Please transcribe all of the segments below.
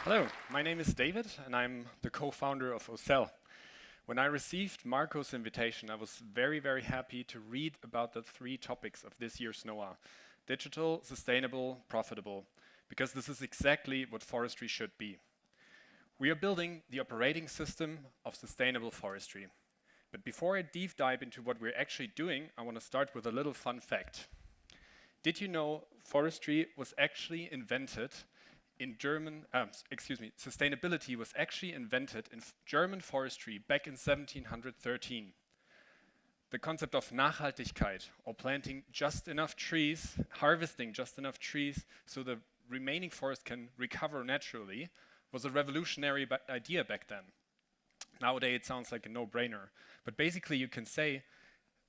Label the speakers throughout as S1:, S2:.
S1: Hello, my name is David and I'm the co-founder of OCELL. When I received Marco's invitation, I was very happy to read about the three topics of this year's NOAH: digital, sustainable, profitable, because this is exactly what forestry should be. We are building the operating system of sustainable forestry. But before I deep dive into what we're actually doing, I want to start with a little fun fact. Did you know forestry was actually invented in sustainability was actually invented in German forestry back in 1713. The concept of Nachhaltigkeit, or planting just enough trees, harvesting just enough trees so the remaining forest can recover naturally, was a revolutionary idea back then. Nowadays it sounds like a no-brainer, but basically you can say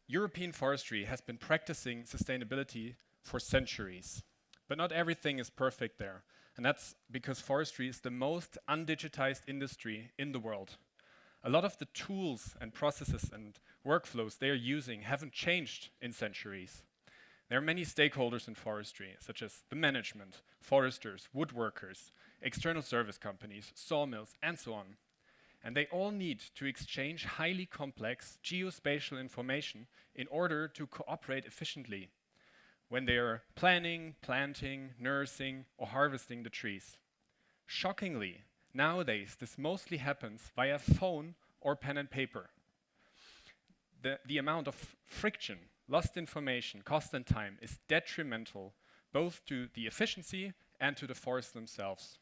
S1: European forestry has been practicing sustainability for centuries. But not everything is perfect there. And that's because forestry is the most undigitized industry in the world. A lot of the tools and processes and workflows they are using haven't changed in centuries. There are many stakeholders in forestry, such as the management, foresters, woodworkers, external service companies, sawmills, and so on. And they all need to exchange highly complex geospatial information in order to cooperate efficiently when they are planning, planting, nursing, or harvesting the trees. Shockingly, nowadays this mostly happens via phone or pen and paper. The amount of friction, lost information, cost and time is detrimental both to the efficiency and to the forests themselves.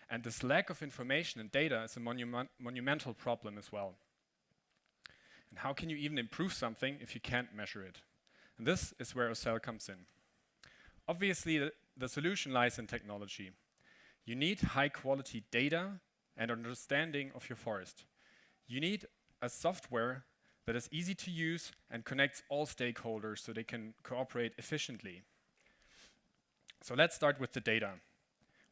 S1: And this lack of information and data is a monumental problem as well. And how can you even improve something if you can't measure it? And this is where OCELL comes in. Obviously, the solution lies in technology. You need high-quality data and understanding of your forest. You need a software that is easy to use and connects all stakeholders so they can cooperate efficiently. So let's start with the data.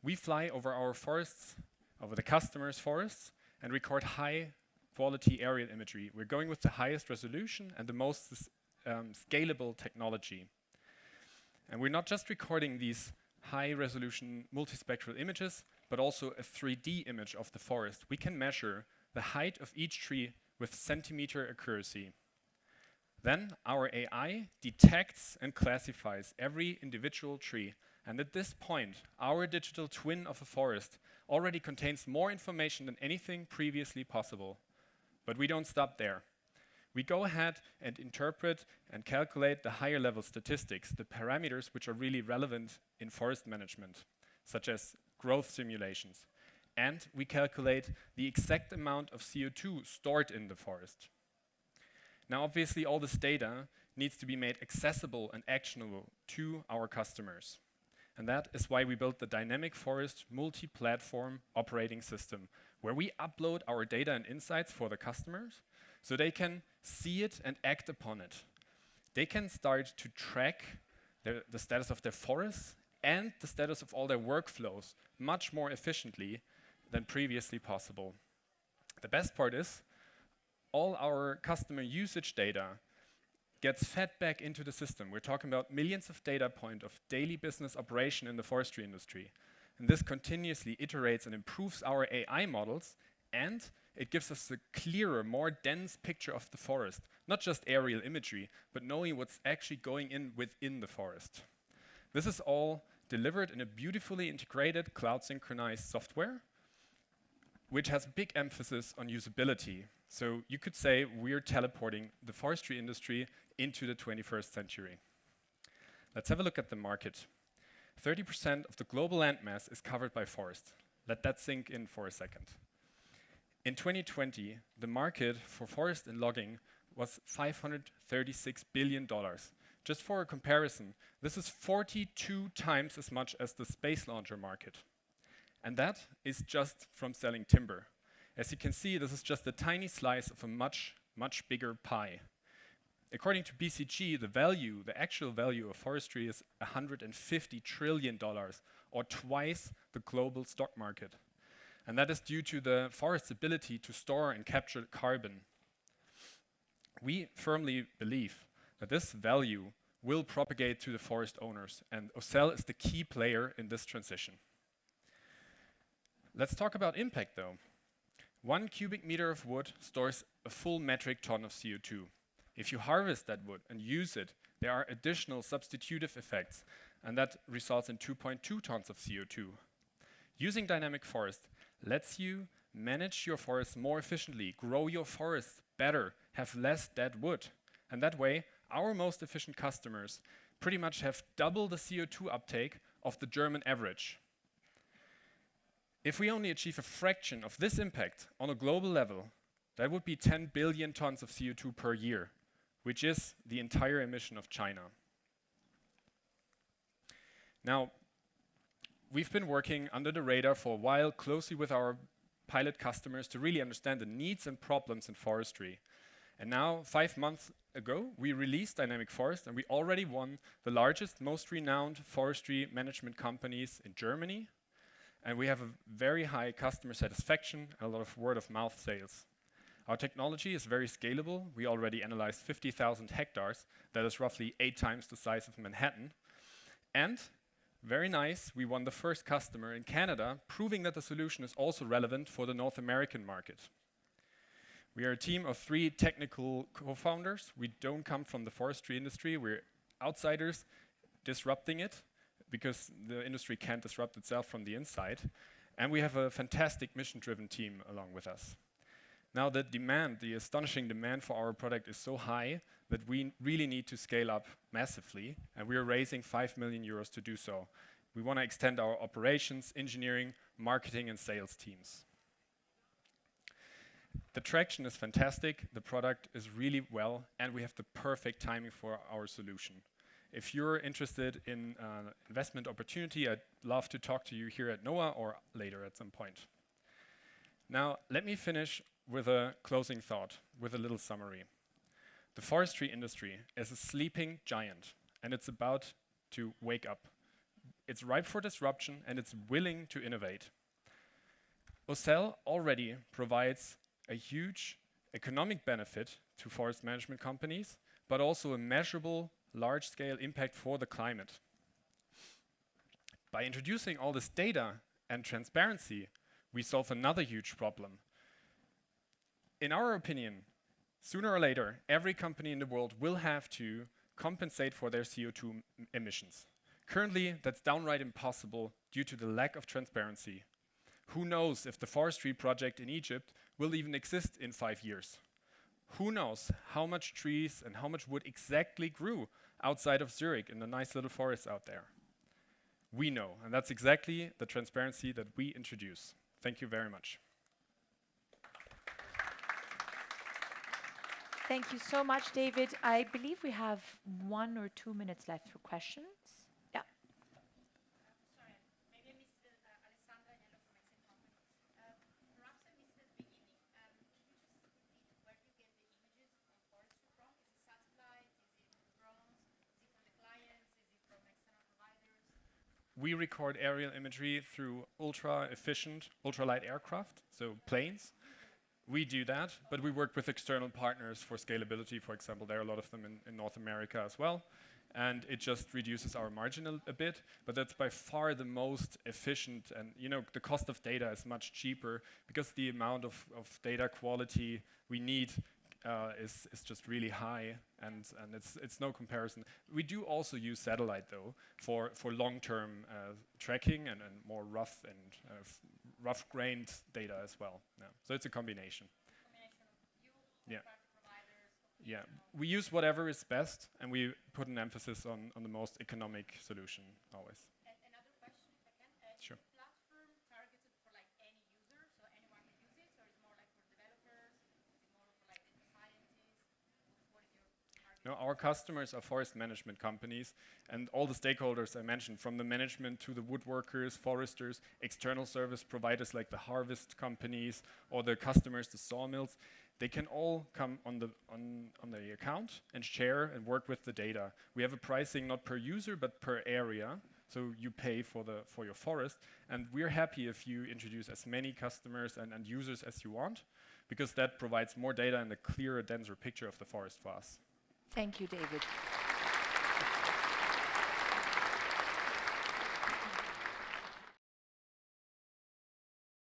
S1: We fly over our forests, over the customers' forests, and record high-quality aerial imagery. We're going with the highest resolution and the most scalable technology. And we're not just recording these high-resolution multispectral images, but also a 3D image of the forest. We can measure the height of each tree with centimeter accuracy. Then our AI detects and classifies every individual tree. And at this point, our digital twin of a forest already contains more information than anything previously possible. But we don't stop there. We go ahead and interpret and calculate the higher level statistics, the parameters which are really relevant in forest management, such as growth simulations. And we calculate the exact amount of CO2 stored in the forest. Now, obviously, all this data needs to be made accessible and actionable to our customers. And that is why we built the Dynamic Forest multi-platform operating system, where we upload our data and insights for the customers so they can see it and act upon it. They can start to track the status of their forests and the status of all their workflows much more efficiently than previously possible. The best part is all our customer usage data gets fed back into the system. We're talking about millions of data points of daily business operation in the forestry industry. And this continuously iterates and improves our AI models, and it gives us a clearer, more dense picture of the forest. Not just aerial imagery, but knowing what's actually going in within the forest. This is all delivered in a beautifully integrated cloud-synchronized software, which has big emphasis on usability. So you could say we're teleporting the forestry industry into the 21st century. Let's have a look at the market. 30% of the global landmass is covered by forest. Let that sink in for a second. In 2020, the market for forest and logging was $536 billion. Just for a comparison, this is 42 times as much as the space launcher market. And that is just from selling timber. As you can see, this is just a tiny slice of a much bigger pie. According to BCG, the actual value of forestry is $150 trillion, or twice the global stock market. And that is due to the forest's ability to store and capture carbon. We firmly believe that this value will propagate to the forest owners, and OCELL is the key player in this transition. Let's talk about impact though. 1 cubic meter of wood stores a full metric ton of CO2. If you harvest that wood and use it, there are additional substitutive effects, and that results in 2.2 tons of CO2. Using dynamic forest lets you manage your forest more efficiently, grow your forest better, have less dead wood. And that way, our most efficient customers pretty much have double the CO2 uptake of the German average. If we only achieve a fraction of this impact on a global level, that would be 10 billion tons of CO2 per year, which is the entire emission of China. Now, we've been working under the radar for a while closely with our pilot customers to really understand the needs and problems in forestry. And now, 5 months ago, we released Dynamic Forest, and we already won the largest, most renowned forestry management companies in Germany. And we have a very high customer satisfaction and a lot of word-of-mouth sales. Our technology is very scalable. We already analyzed 50,000 hectares. That is roughly 8 times the size of Manhattan. And very nice, we won the first customer in Canada, proving that the solution is also relevant for the North American market. We are a team of 3 technical co-founders. We don't come from the forestry industry. We're outsiders disrupting it because the industry can't disrupt itself from the inside. And we have a fantastic mission-driven team along with us. Now the demand, the astonishing demand for our product is so high that we really need to scale up massively, and we are raising 5 million euros to do so. We want to extend our operations, engineering, marketing, and sales teams. The traction is fantastic, the product is really well, and we have the perfect timing for our solution. If you're interested in investment opportunity, I'd love to talk to you here at NOAH or later at some point. Now, let me finish with a closing thought, with a little summary. The forestry industry is a sleeping giant, and it's about to wake up. It's ripe for disruption, and it's willing to innovate. OCELL already provides a huge economic benefit to forest management companies, but also a measurable, large-scale impact for the climate. By introducing all this data and transparency, we solve another huge problem. In our opinion, sooner or later, every company in the world will have to compensate for their CO2 emissions. Currently, that's downright impossible due to the lack of transparency. Who knows if the forestry project in Egypt will even exist in 5 years? Who knows how much trees and how much wood exactly grew outside of Zurich in the nice little forests out there? We know, and that's exactly the transparency that we introduce. Thank you very much.
S2: Thank you so much, David. I believe we have 1 or 2 minutes left for questions. Yeah.
S3: Sorry, maybe I missed Alessandra and Ella from Excel Companies. Perhaps I missed at the beginning. Could you just repeat where you get the images on forestry from? Is it satellite? Is it drones? Is it from the clients? Is it from external providers?
S1: We record aerial imagery through ultra-efficient, ultralight aircraft, so planes. We do that, but we work with external partners for scalability. For example, there are a lot of them in North America as well. And it just reduces our margin a bit, but that's by far the most efficient. And the cost of data is much cheaper because the amount of data quality we need is just really high, and it's no comparison. We do also use satellite though for long-term tracking and more rough and rough-grained data as well. Yeah. So it's a combination. Yeah. Yeah. We use whatever is best, and we put an emphasis on the most economic solution always.
S3: Another question, if I can.
S1: Sure.
S3: Is the platform targeted for like any user, so anyone can use it, or is it more like for developers? Is it more for like data scientists? What is your target?
S1: No, our customers are forest management companies, and all the stakeholders I mentioned, from the management to the woodworkers, foresters, external service providers like the harvest companies or the customers, the sawmills, they can all come on the account and share and work with the data. We have a pricing not per user but per area, so you pay for your forest, and we're happy if you introduce as many customers and users as you want, because that provides more data and a clearer, denser picture of the forest for us.
S2: Thank you, David.